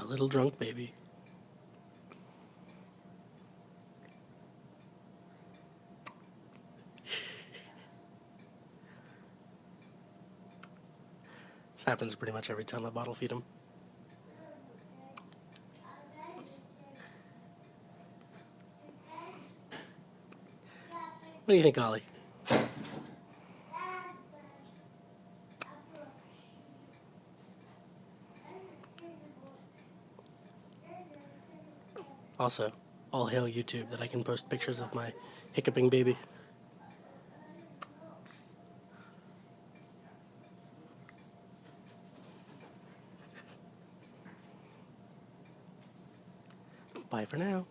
little drunk baby. This happens pretty much every time I bottle feed him. What do you think, Ollie? Also, all hail YouTube that I can post pictures of my hiccuping baby. Bye for now.